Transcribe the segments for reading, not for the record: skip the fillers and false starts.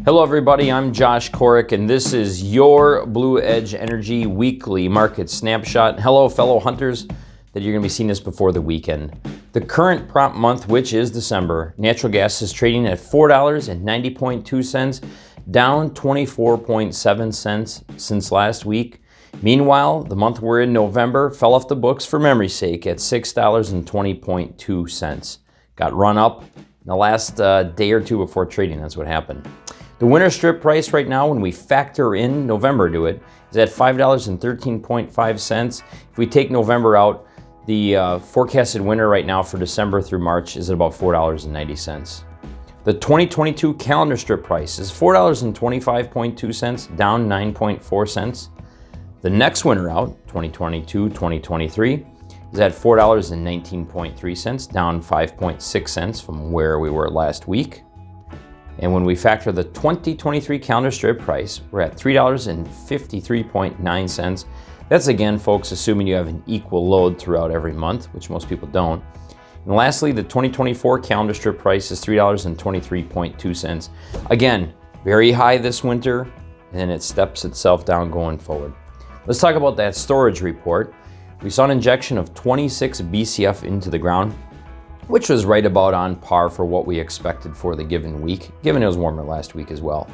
Hello everybody, I'm Josh Korick and this is your Blue Edge Energy Weekly Market Snapshot. Hello fellow hunters that you're going to be seeing this before the weekend. The current prompt month, which is December, natural gas is trading at $4.90.2, down 24.7 cents since last week. Meanwhile, the month we're in, November, fell off the books for memory's sake at $6.20.2. Got run up in the last day or two before trading. That's what happened. The winter strip price right now, when we factor in November to it, is at $5.13.5. If we take November out, the forecasted winter right now for December through March is at about $4.90. The 2022 calendar strip price is $4.25.2, down 9.4 cents. The next winter out, 2022-2023, is at $4.19.3, down 5.6 cents from where we were last week. And when we factor the 2023 calendar strip price, we're at $3.53.9. That's again, folks, assuming you have an equal load throughout every month, which most people don't. And lastly, the 2024 calendar strip price is $3.23.2. Again, very high this winter, and then it steps itself down going forward. Let's talk about that storage report. We saw an injection of 26 BCF into the ground, which was right about on par for what we expected for the given week, given it was warmer last week as well.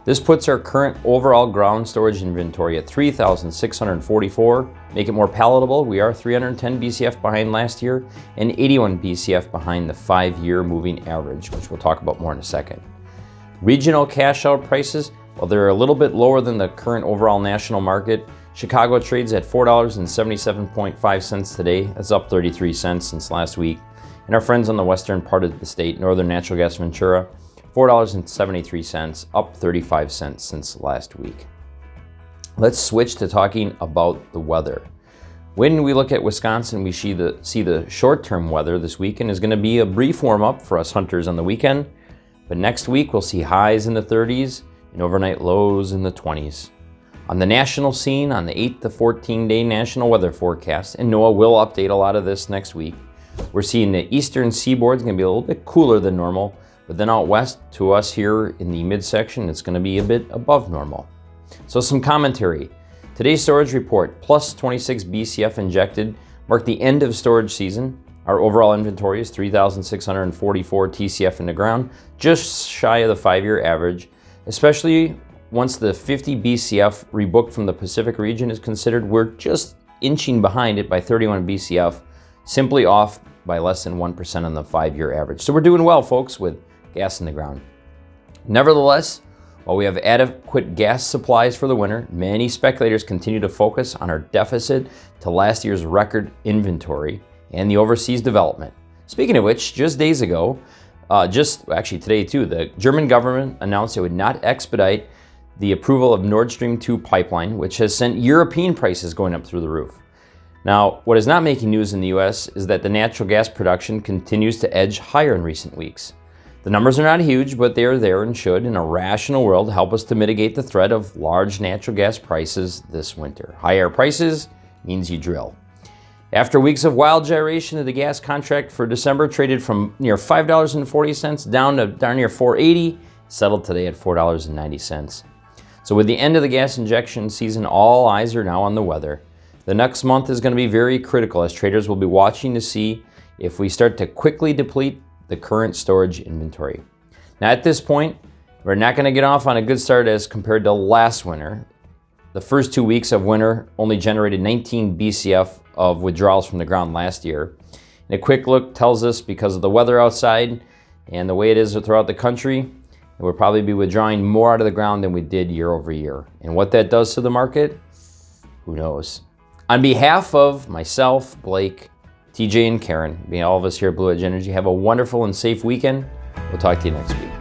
This puts our current overall ground storage inventory at 3,644. Make it more palatable, we are 310 BCF behind last year and 81 BCF behind the 5-year moving average, which we'll talk about more in a second. Regional cash out prices, while they're a little bit lower than the current overall national market, Chicago trades at $4.77.5 today. That's up 33 cents since last week. And our friends on the western part of the state, Northern Natural Gas Ventura, $4.73, up 35 cents since last week. Let's switch to talking about the weather. When we look at Wisconsin, we see the short-term weather this weekend is going to be a brief warm-up for us hunters on the weekend. But next week, we'll see highs in the 30s and overnight lows in the 20s. On the national scene, on the 8 to 14-day national weather forecast, and NOAA will update a lot of this next week, we're seeing the eastern seaboard is going to be a little bit cooler than normal, but then out west to us here in the midsection, it's going to be a bit above normal. So some commentary. Today's storage report, plus 26 BCF injected, marked the end of storage season. Our overall inventory is 3,644 TCF in the ground, just shy of the 5-year average, especially once the 50 BCF rebooked from the Pacific region is considered. We're just inching behind it by 31 BCF, simply off by less than 1% on the 5-year average. So we're doing well, folks, with gas in the ground. Nevertheless, while we have adequate gas supplies for the winter, many speculators continue to focus on our deficit to last year's record inventory and the overseas development. Speaking of which, just days ago, actually today too, the German government announced it would not expedite the approval of Nord Stream 2 pipeline, which has sent European prices going up through the roof. Now, what is not making news in the US is that the natural gas production continues to edge higher in recent weeks. The numbers are not huge, but they are there and should, in a rational world, help us to mitigate the threat of large natural gas prices this winter. Higher prices means you drill. After weeks of wild gyration, the gas contract for December traded from near $5.40 down to darn near $4.80, settled today at $4.90. So with the end of the gas injection season, all eyes are now on the weather. The next month is going to be very critical as traders will be watching to see if we start to quickly deplete the current storage inventory. Now at this point, we're not going to get off on a good start as compared to last winter. The first 2 weeks of winter only generated 19 BCF of withdrawals from the ground last year. And a quick look tells us because of the weather outside and the way it is throughout the country, we'll probably be withdrawing more out of the ground than we did year over year. And what that does to the market, who knows? On behalf of myself, Blake, TJ, and Karen, being all of us here at Blue Edge Energy, have a wonderful and safe weekend. We'll talk to you next week.